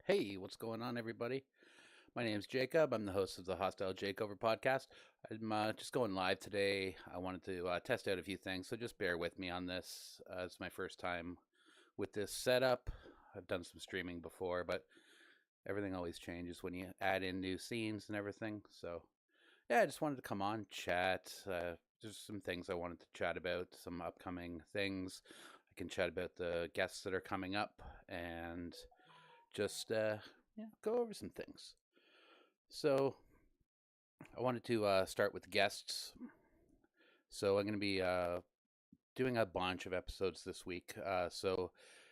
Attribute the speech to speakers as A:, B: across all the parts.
A: Hey, what's going on, everybody? My name's Jacob. I'm the host of the Hostile Jakeover podcast. I'm just going live today. I wanted to test out a few things, so just bear with me on this. It's my first time with this setup. I've done some streaming before, but everything always changes when you add in new scenes and everything. So, yeah, I just wanted to come on, chat. There's some things I wanted to chat about, some upcoming things. I can chat about the guests that are coming up and just go over some things. So I wanted to start with guests. So I'm going to be doing a bunch of episodes this week. So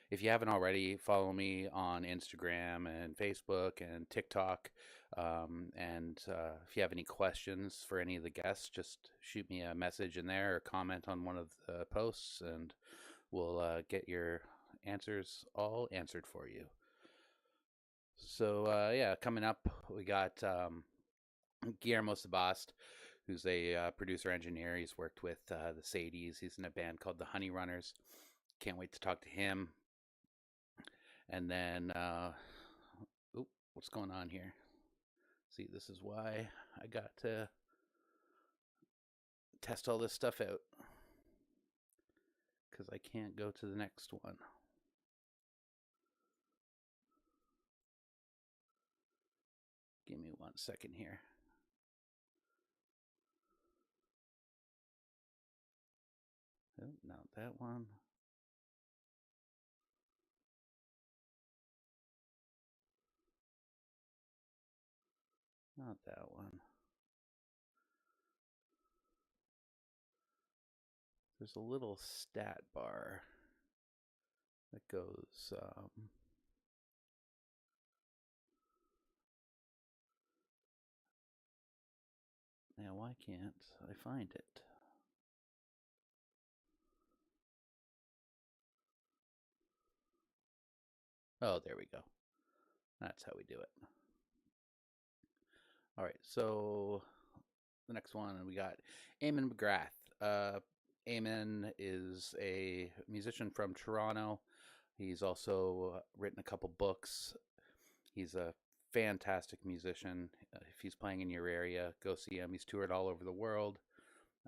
A: if you haven't already, follow me on Instagram and Facebook and TikTok. And if you have any questions for any of the guests, just shoot me a message in there or comment on one of the posts, and we'll get your answers all answered for you. So yeah, coming up, we got Guillermo Sabast, who's a producer engineer. He's worked with the Sadies. He's in a band called the Honey Runners. Can't wait to talk to him. And then, what's going on here? See, this is why I got to test all this stuff out because I can't go to the next one. Give me 1 second here. Oh, not that one. Not that one. There's a little stat bar that goes. Now, why can't I find it? Oh, there we go. That's how we do it. All right, so the next one we got Eamon McGrath. Eamon is a musician from Toronto. He's also written a couple books. He's a fantastic musician. If he's playing in your area, go see him. He's toured all over the world,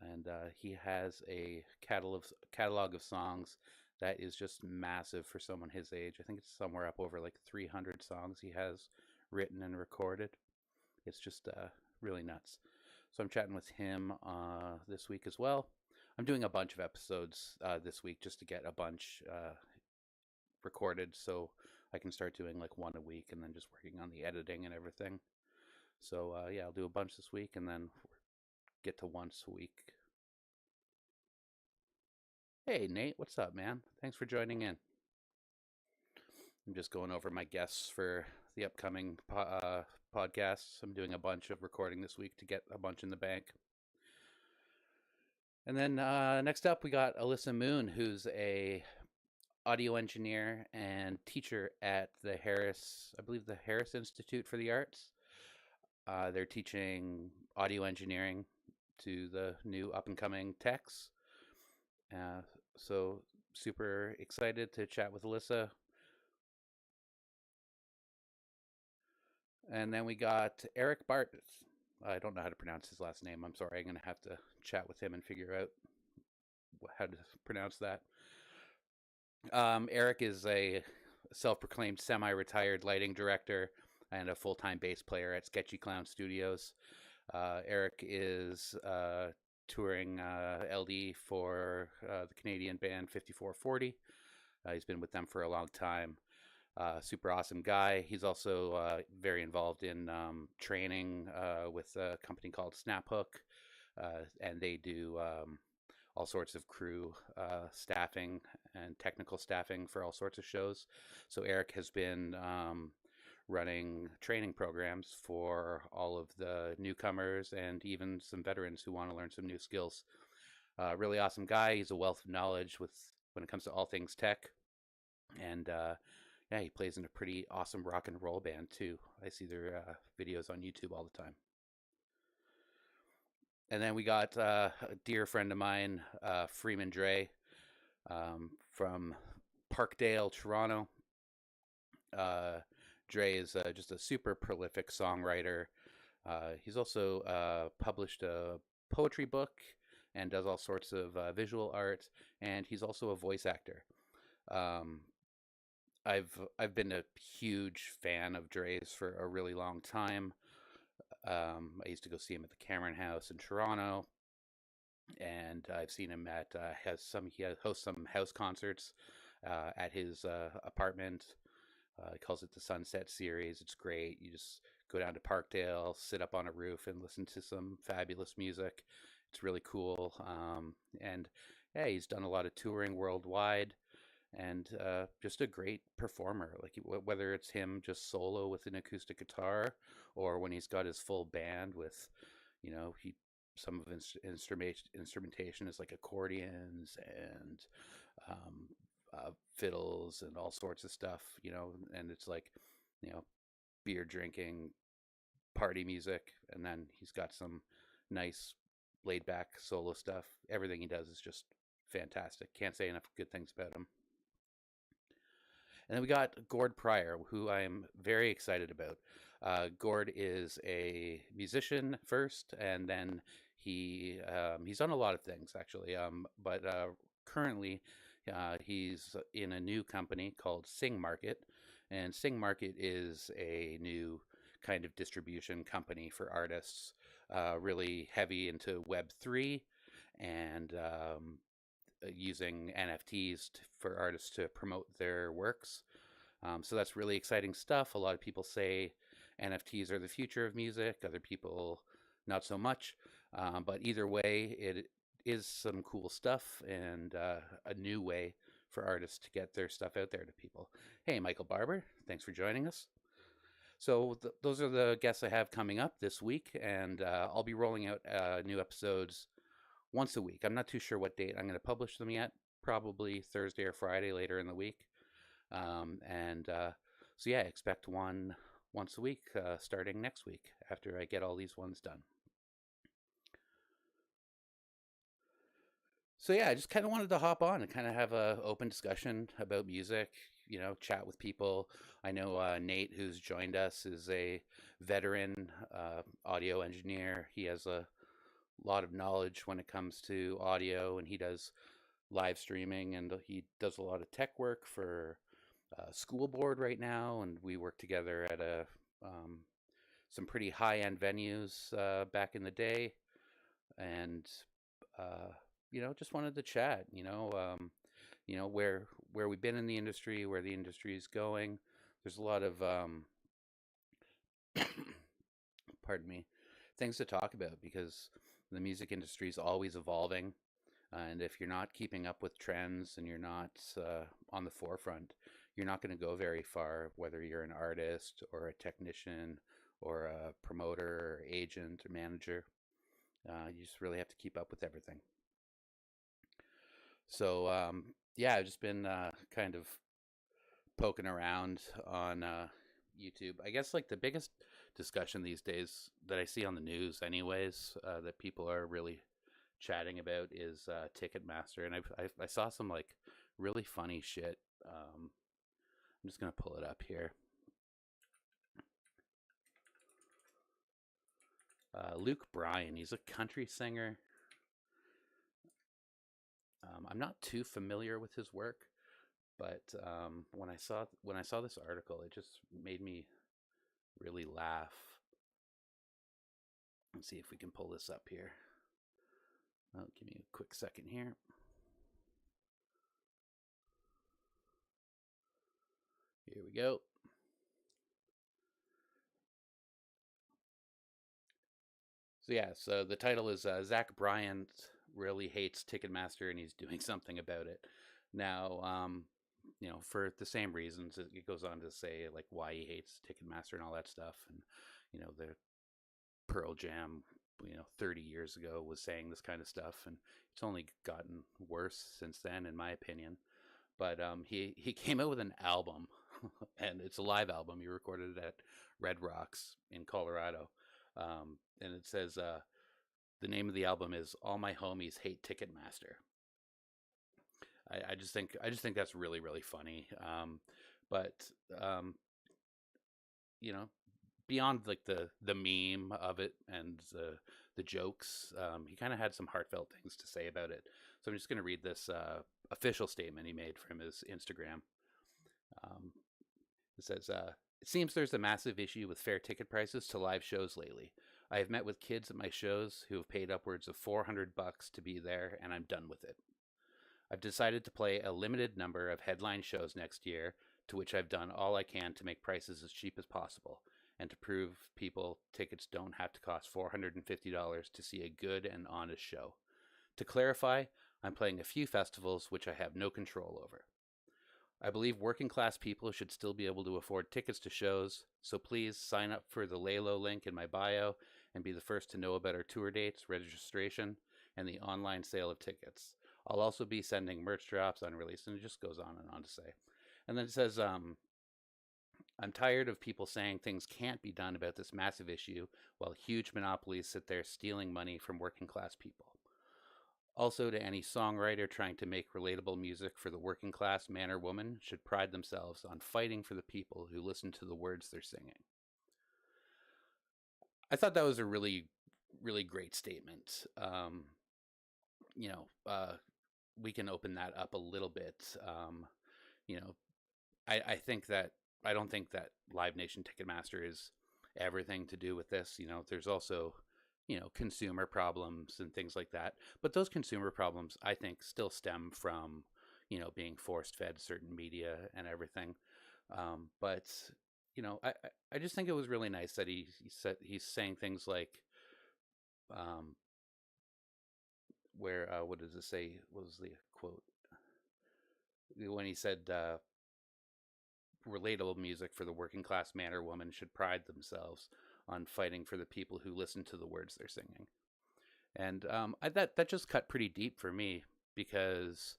A: and he has a catalog of songs that is just massive for someone his age. I think it's somewhere up over like 300 songs he has written and recorded. It's just really nuts. So I'm chatting with him this week as well. I'm doing a bunch of episodes this week just to get a bunch recorded so I can start doing like one a week and then just working on the editing and everything. So yeah, I'll do a bunch this week and then get to once a week. Hey, Nate, what's up, man? Thanks for joining in. I'm just going over my guests for the upcoming podcasts. I'm doing a bunch of recording this week to get a bunch in the bank. And then next up, we got Alyssa Moon, who's a audio engineer and teacher at the Harris, I believe the Harris Institute for the Arts. They're teaching audio engineering to the new up and coming techs. So super excited to chat with Alyssa. And then we got Eric Bartz. I don't know how to pronounce his last name. I'm sorry. I'm going to have to chat with him and figure out how to pronounce that. Eric is a self-proclaimed semi-retired lighting director and a full-time bass player at Sketchy Clown Studios. Eric is touring LD for the Canadian band 5440. He's been with them for a long time. Super awesome guy. He's also very involved in training with a company called Snaphook, and they do all sorts of crew staffing and technical staffing for all sorts of shows. So Eric has been running training programs for all of the newcomers and even some veterans who want to learn some new skills. Really awesome guy. He's a wealth of knowledge with when it comes to all things tech, and yeah, he plays in a pretty awesome rock and roll band too. I see their videos on YouTube all the time. And then we got a dear friend of mine, Freeman Dre, from Parkdale, Toronto. Dre is just a super prolific songwriter. He's also published a poetry book and does all sorts of visual art, and he's also a voice actor. Um, I've been a huge fan of Dre's for a really long time. I used to go see him at the Cameron House in Toronto, and I've seen him at he hosts some house concerts at his apartment. He calls it the Sunset Series. It's great. You just go down to Parkdale, sit up on a roof, and listen to some fabulous music. It's really cool. And yeah, he's done a lot of touring worldwide, and just a great performer. Like whether it's him just solo with an acoustic guitar, or when he's got his full band with, he some of his instrumentation is like accordions and um, fiddles and all sorts of stuff, and it's like, you know, beer drinking, party music, and then he's got some nice laid back solo stuff. Everything he does is just fantastic. Can't say enough good things about him. And then we got Gord Pryor, who I am very excited about. Gord is a musician first, and then he's done a lot of things actually. But currently, he's in a new company called Sing Market, and Sing Market is a new kind of distribution company for artists, really heavy into Web3 and using NFTs for artists to promote their works. So that's really exciting stuff. A lot of people say NFTs are the future of music, other people not so much. But either way, it is some cool stuff and a new way for artists to get their stuff out there to people. Hey, Michael Barber, thanks for joining us. So those are the guests I have coming up this week, and I'll be rolling out new episodes once a week. I'm not too sure what date I'm going to publish them yet. Probably Thursday or Friday later in the week. And so yeah, expect one once a week starting next week after I get all these ones done. So yeah, I just kind of wanted to hop on and kind of have a open discussion about music. Chat with people. I know Nate, who's joined us, is a veteran audio engineer. He has a lot of knowledge when it comes to audio, and he does live streaming, and he does a lot of tech work for school board right now, and we work together at um, some pretty high end venues back in the day, and uh, just wanted to chat. Where we've been in the industry, where the industry is going. There's a lot of pardon me, things to talk about because the music industry is always evolving. And if you're not keeping up with trends and you're not on the forefront, you're not going to go very far, whether you're an artist or a technician or a promoter or agent or manager. You just really have to keep up with everything. So, yeah, I've just been kind of poking around on YouTube. I guess like the biggest discussion these days that I see on the news, anyways, that people are really chatting about is Ticketmaster, and I saw some like really funny shit. I'm just gonna pull it up here. Luke Bryan, he's a country singer. I'm not too familiar with his work, but when I saw this article, it just made me really laugh. Let's see if we can pull this up here. Oh, give me a quick second here. Here we go. So yeah, so the title is Zach Bryant really hates Ticketmaster and he's doing something about it. Now, for the same reasons, it goes on to say like why he hates Ticketmaster and all that stuff, and the Pearl Jam, 30 years ago was saying this kind of stuff, and it's only gotten worse since then, in my opinion. But he came out with an album, and it's a live album. He recorded it at Red Rocks in Colorado, and it says the name of the album is "All My Homies Hate Ticketmaster." I just think that's really really funny. But you know, beyond like the meme of it and the jokes, he kind of had some heartfelt things to say about it. So I'm just going to read this official statement he made from his Instagram. Um, it says, "It seems there's a massive issue with fair ticket prices to live shows lately. I have met with kids at my shows who have paid upwards of $400 to be there, and I'm done with it. I've decided to play a limited number of headline shows next year, to which I've done all I can to make prices as cheap as possible, and to prove people tickets don't have to cost $450 to see a good and honest show. To clarify, I'm playing a few festivals which I have no control over. I believe working class people should still be able to afford tickets to shows, so please sign up for the Laylo link in my bio and be the first to know about our tour dates, registration, and the online sale of tickets. I'll also be sending merch drops on release," and it just goes on and on to say. And then it says, "I'm tired of people saying things can't be done about this massive issue while huge monopolies sit there stealing money from working class people. Also, to any songwriter trying to make relatable music for the working class man or woman should pride themselves on fighting for the people who listen to the words they're singing." I thought that was a really, really great statement. You know, we can open that up a little bit. You know, I think that I don't think that Live Nation Ticketmaster is everything to do with this. You know, there's also, consumer problems and things like that. But those consumer problems, I think, still stem from, being forced fed certain media and everything. But I just think it was really nice that he said he's saying things like, um, where what does it say? What was the quote when he said, relatable music for the working class man or woman should pride themselves on fighting for the people who listen to the words they're singing. And that just cut pretty deep for me, because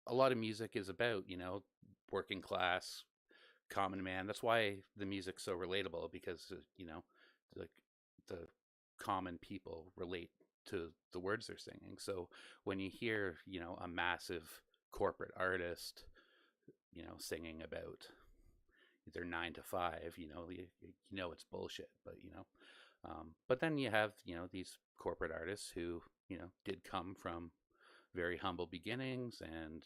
A: a lot of music is about, working class, common man. That's why the music's so relatable, because the the common people relate to the words they're singing. So when you hear, a massive corporate artist, singing about their 9 to 5, it's bullshit. But but then you have, these corporate artists who, did come from very humble beginnings, and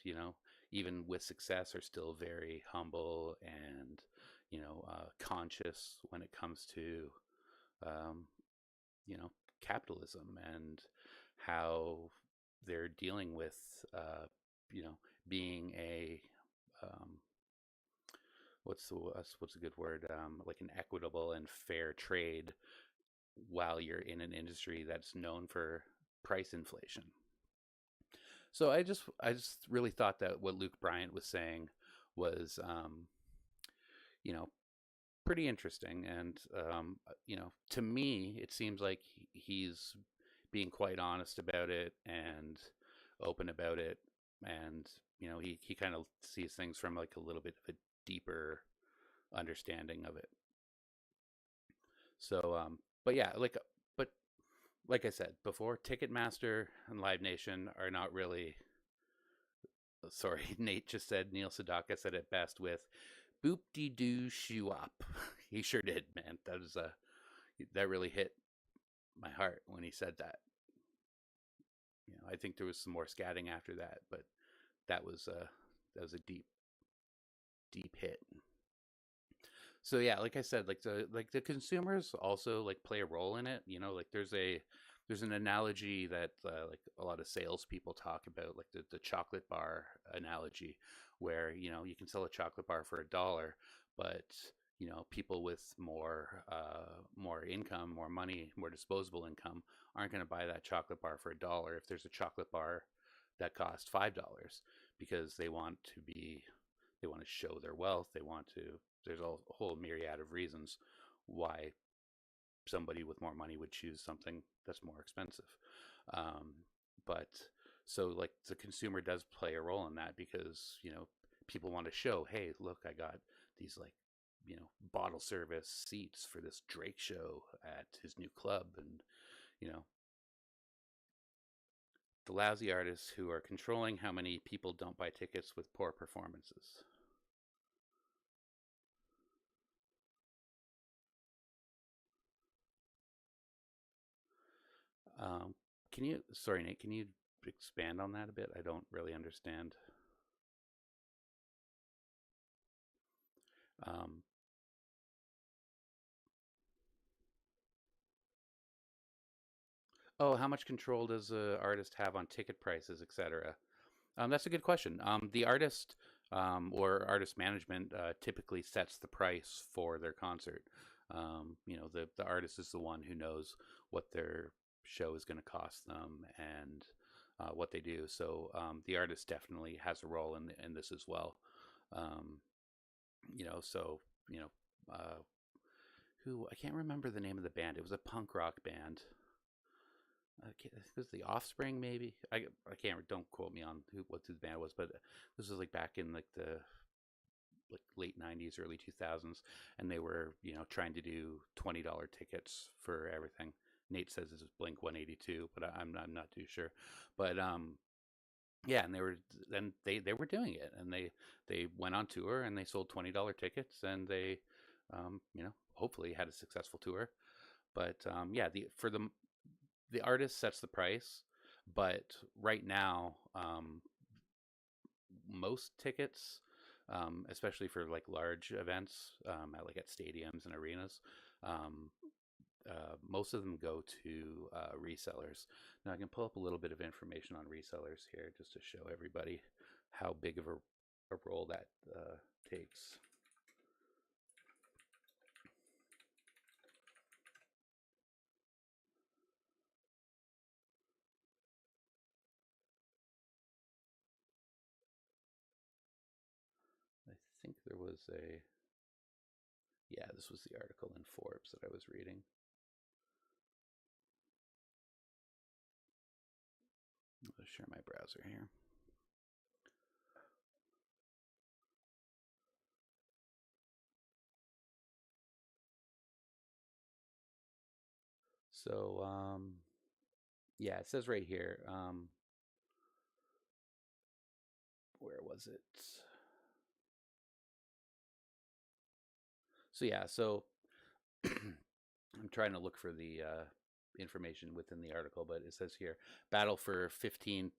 A: even with success are still very humble and conscious when it comes to um, capitalism, and how they're dealing with you know being a um, what's a good word, like an equitable and fair trade while you're in an industry that's known for price inflation. So I just really thought that what Luke Bryant was saying was, you know pretty interesting. And to me it seems like he's being quite honest about it and open about it. And he kind of sees things from like a little bit of a deeper understanding of it. So but yeah, but like I said before, Ticketmaster and Live Nation are not really. Sorry, Nate just said, Neil Sedaka said it best with "boop de doo shoo up." He sure did, man. That really hit my heart when he said that. I think there was some more scatting after that, but that was a deep, deep hit. So yeah, like I said, like the consumers also like play a role in it. Like there's an analogy that like a lot of salespeople talk about, like the chocolate bar analogy, where you can sell a chocolate bar for $1, but people with more income, more money, more disposable income aren't going to buy that chocolate bar for $1 if there's a chocolate bar that costs $5, because they want to show their wealth. There's a whole myriad of reasons why somebody with more money would choose something that's more expensive. Um, but so like the consumer does play a role in that, because people want to show, hey, look, I got these like bottle service seats for this Drake show at his new club. And you know the lousy artists who are controlling how many people don't buy tickets with poor performances. Um, can you, sorry, Nate, can you expand on that a bit? I don't really understand. Um, oh, how much control does the artist have on ticket prices, etc.? That's a good question. The artist or artist management typically sets the price for their concert. The artist is the one who knows what their show is going to cost them and what they do. So the artist definitely has a role in this as well. Um, so you know, uh, who I can't remember the name of the band. It was a punk rock band. It was the Offspring, maybe. I can't. Don't quote me on what the band was, but this was like back in like the like late '90s, early 2000s, and they were trying to do $20 tickets for everything. Nate says this is Blink 182, but I'm not too sure. But yeah, and they were doing it, and they went on tour and they sold $20 tickets, and they hopefully had a successful tour. But yeah, the artist sets the price, but right now, most tickets, especially for like large events, at stadiums and arenas, um, most of them go to resellers. Now I can pull up a little bit of information on resellers here just to show everybody how big of a role that takes. I think there was a yeah, this was the article in Forbes that I was reading. I'll share my browser here. So yeah, it says right here. Where was it? So yeah, so I'm trying to look for the information within the article, but it says here battle for 15.19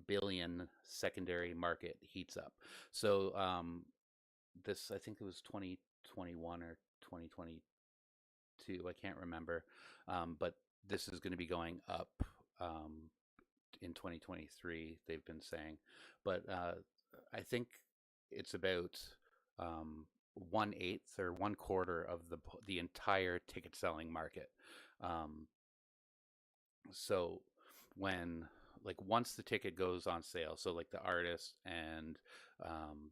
A: billion secondary market heats up. So this, I think it was 2021 or 2022, I can't remember, but this is going to be going up um, in 2023. They've been saying, but I think it's about um, 1/8 or 1/4 of the entire ticket selling market. Um, so when like once the ticket goes on sale, so like the artist and um,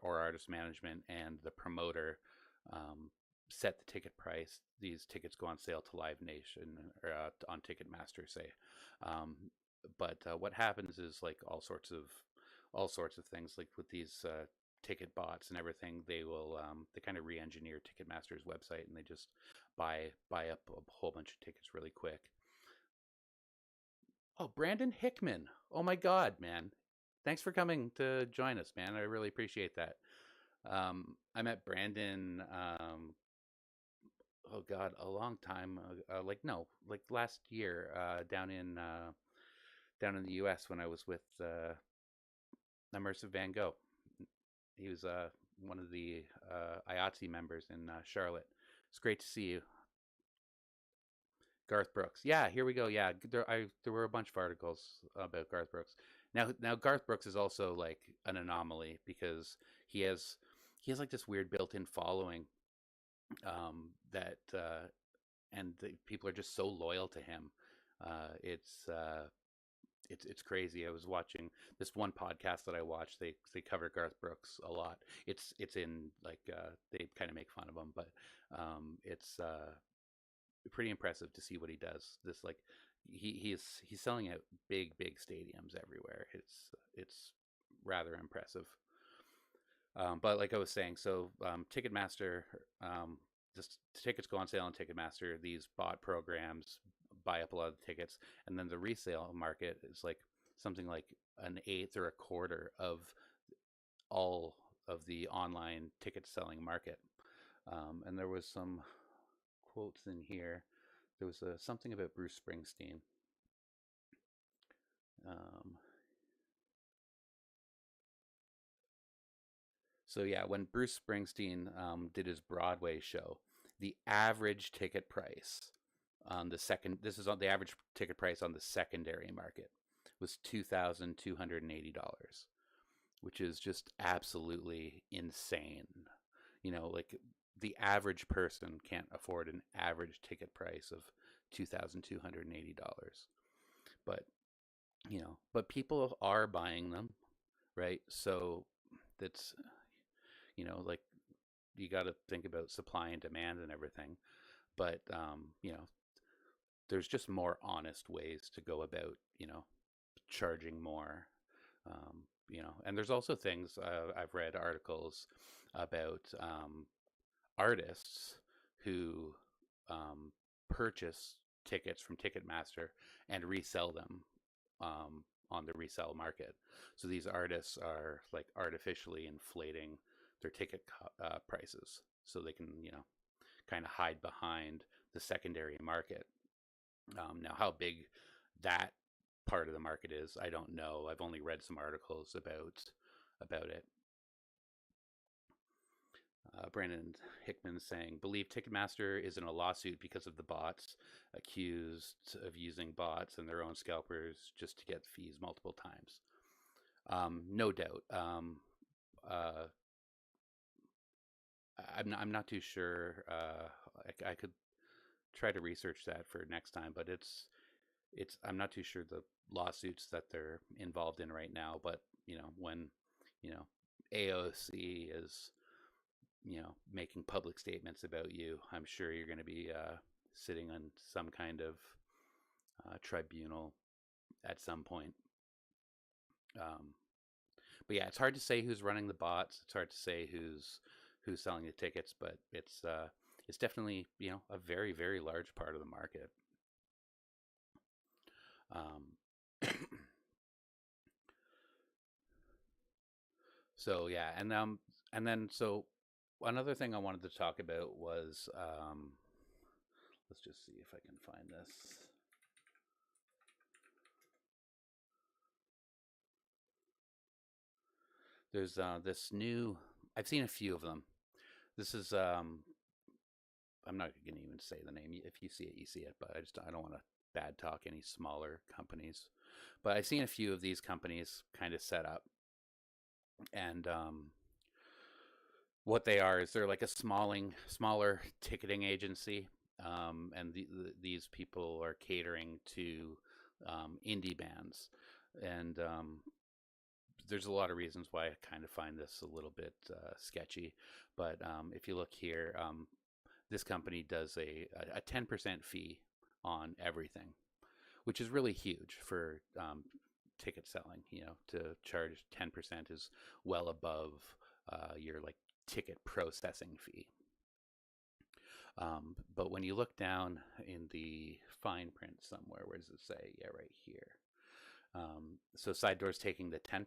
A: or artist management and the promoter um, set the ticket price, these tickets go on sale to Live Nation or on Ticketmaster, say. Um, but what happens is like all sorts of things like with these ticket bots and everything, they kind of re-engineer Ticketmaster's website and they just buy up a whole bunch of tickets really quick. Oh, Brandon Hickman. Oh my God, man. Thanks for coming to join us, man. I really appreciate that. I met Brandon, oh God, a long time, like no, like last year, down in the U.S. when I was with Immersive Van Gogh. He was one of the IATSE members in Charlotte. It's great to see you. Garth Brooks. Yeah, here we go. Yeah, there were a bunch of articles about Garth Brooks. Now Garth Brooks is also like an anomaly because he has he has like this weird built-in following that and the people are just so loyal to him. It's crazy. I was watching this one podcast that I watched. They cover Garth Brooks a lot. It's in like they kind of make fun of him, but it's pretty impressive to see what he does. This like he's selling at big stadiums everywhere. It's rather impressive. But like I was saying, so Ticketmaster, just tickets go on sale on Ticketmaster. These bot programs buy up a lot of the tickets, and then the resale market is like something like an eighth or a quarter of all of the online ticket selling market. And there was some quotes in here There was something about Bruce Springsteen. Um, so yeah, when Bruce Springsteen did his Broadway show, the average ticket price on the second this is on the average ticket price on the secondary market was $2,280, which is just absolutely insane. Like the average person can't afford an average ticket price of $2,280. But but people are buying them, right? So that's like you got to think about supply and demand and everything. But there's just more honest ways to go about charging more. And there's also things I've read articles about artists who um, purchase tickets from Ticketmaster and resell them on the resale market. So these artists are like artificially inflating their ticket prices so they can, kind of hide behind the secondary market. Now, how big that part of the market is, I don't know. I've only read some articles about it. Brandon Hickman saying, believe Ticketmaster is in a lawsuit because of the bots, accused of using bots and their own scalpers just to get fees multiple times. No doubt. Uh, I'm not too sure. I could try to research that for next time, but I'm not too sure the lawsuits that they're involved in right now. But when you know AOC is making public statements about you, I'm sure you're going to be sitting on some kind of tribunal at some point. Um, but yeah, it's hard to say who's running the bots. It's hard to say who's selling the tickets, but it's definitely a very very large part of the market. Um, so yeah, and then so another thing I wanted to talk about was let's just see if I can find this. There's this new. I've seen a few of them. This is I'm not going to even say the name. If you see it, you see it. But I don't want to bad talk any smaller companies. But I've seen a few of these companies kind of set up, and what they are is they're like a smaller ticketing agency, and these people are catering to indie bands, and there's a lot of reasons why I kind of find this a little bit sketchy. But if you look here, this company does a 10% fee on everything, which is really huge for ticket selling. To charge 10% is well above your like ticket processing fee. But when you look down in the fine print somewhere, where does it say? Yeah, right here. So Side Door's taking the 10%,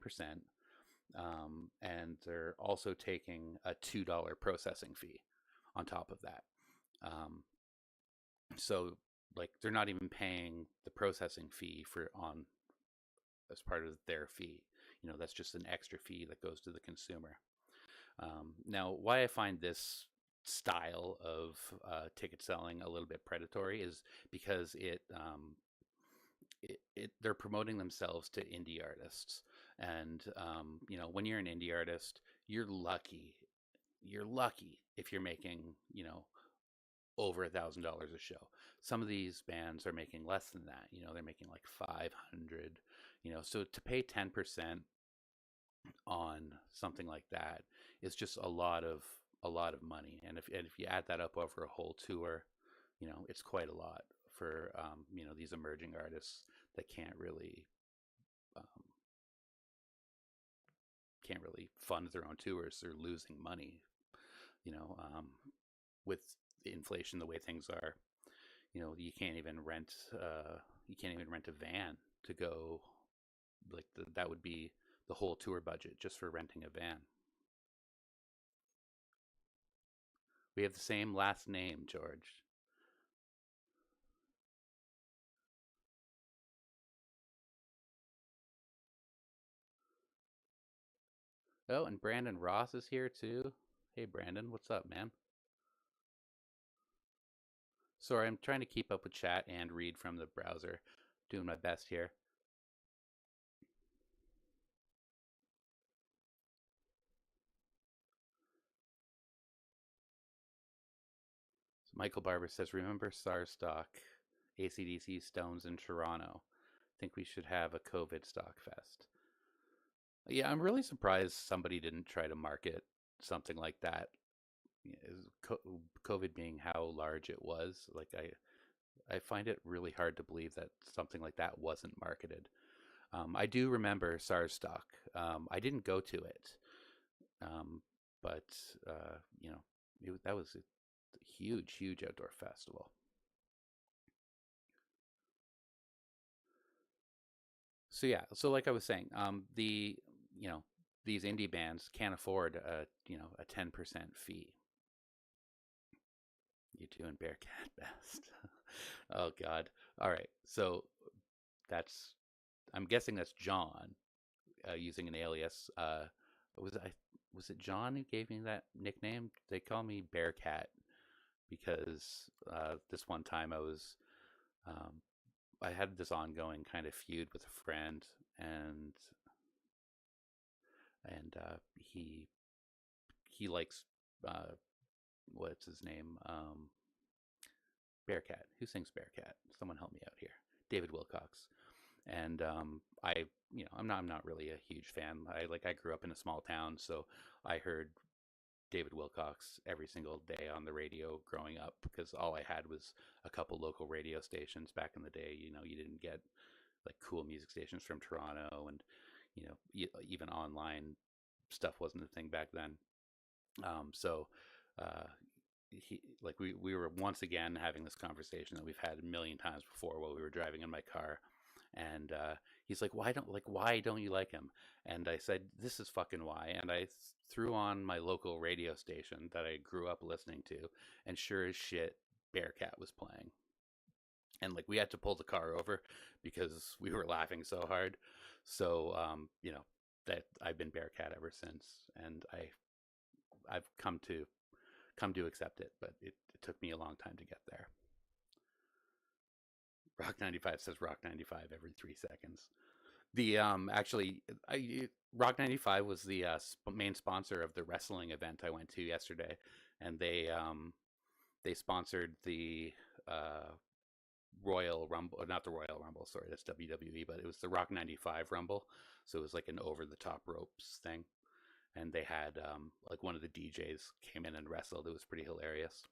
A: and they're also taking a $2 processing fee on top of that. Um, so like they're not even paying the processing fee for on as part of their fee. That's just an extra fee that goes to the consumer. Now, why I find this style of ticket selling a little bit predatory is because they're promoting themselves to indie artists, and when you're an indie artist, you're lucky. You're lucky if you're making over $1,000 a show. Some of these bands are making less than that. They're making like 500. So to pay 10% on something like that is just a lot of money. And if you add that up over a whole tour, it's quite a lot for these emerging artists that um, can't really fund their own tours. They're losing money. With inflation the way things are, you can't even rent a van to go. Like that would be the whole tour budget just for renting a van. We have the same last name, George. Oh, and Brandon Ross is here too. Hey, Brandon, what's up, man? Sorry, I'm trying to keep up with chat and read from the browser. Doing my best here. So Michael Barber says, "Remember SARS stock, ACDC, Stones in Toronto. Think we should have a COVID stock fest." Yeah, I'm really surprised somebody didn't try to market something like that. COVID being how large it was, like I find it really hard to believe that something like that wasn't marketed. I do remember SARS stock. I didn't go to it, um, but you know, that was a huge, huge outdoor festival. So yeah, so like I was saying, you know these indie bands can't afford a 10% fee. You two and Bearcat Best. Oh God. All right. So that's I'm guessing that's John using an alias. Was I was it John who gave me that nickname? They call me Bearcat because this one time um, I had this ongoing kind of feud with a friend, and he likes uh, what's his name, Bearcat. Who sings Bearcat? Someone help me out here. David Wilcox. And I'm not really a huge fan. I grew up in a small town, so I heard David Wilcox every single day on the radio growing up because all I had was a couple local radio stations back in the day. You didn't get like cool music stations from Toronto, and even online stuff wasn't a thing back then. So uh, we were once again having this conversation that we've had a million times before while we were driving in my car, and he's like, why don't you like him? And I said, this is fucking why. And I threw on my local radio station that I grew up listening to, and sure as shit, Bearcat was playing. And like we had to pull the car over because we were laughing so hard. So that I've been Bearcat ever since, and I've come to accept it, but it took me a long time to get there. Rock 95 says Rock 95 every 3 seconds. The actually, Rock 95 was the main sponsor of the wrestling event I went to yesterday, and they sponsored the uh, Royal Rumble, not the Royal Rumble, sorry, that's WWE, but it was the Rock 95 Rumble, so it was like an over the top ropes thing, and they had like one of the DJs came in and wrestled. It was pretty hilarious.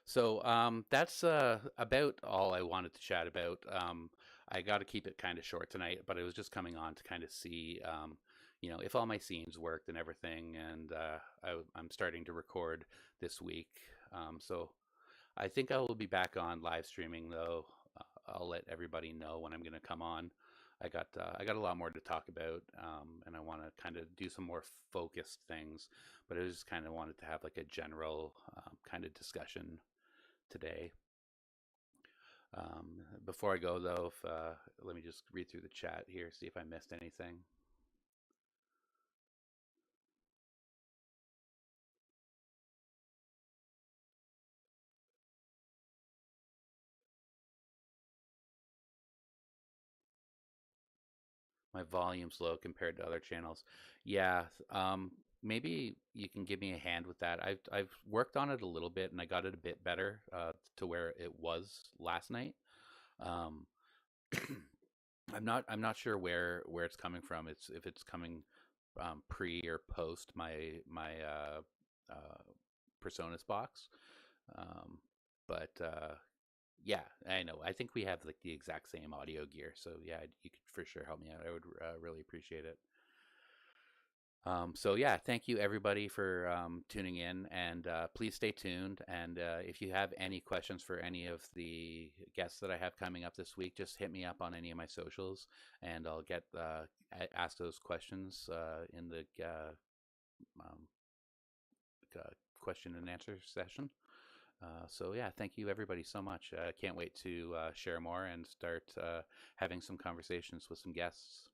A: So that's about all I wanted to chat about. I got to keep it kind of short tonight, but I was just coming on to kind of see, if all my scenes worked and everything. And I'm starting to record this week. So I think I will be back on live streaming though. I'll let everybody know when I'm going to come on. I got a lot more to talk about, and I want to kind of do some more focused things. But I just kind of wanted to have like a general kind of discussion today. Before I go, though, let me just read through the chat here, see if I missed anything. My volume's low compared to other channels. Yeah, maybe you can give me a hand with that. I've worked on it a little bit, and I got it a bit better to where it was last night. Um, I'm not sure where it's coming from. It's if it's coming pre or post my uh, Personas box. Um, but yeah, I know. I think we have like the exact same audio gear, so yeah, you could for sure help me out. I would really appreciate it. So yeah, thank you everybody for tuning in, and please stay tuned. And if you have any questions for any of the guests that I have coming up this week, just hit me up on any of my socials, and I'll get ask those questions in the um, question and answer session. So yeah, thank you everybody so much. Can't wait to share more and start having some conversations with some guests.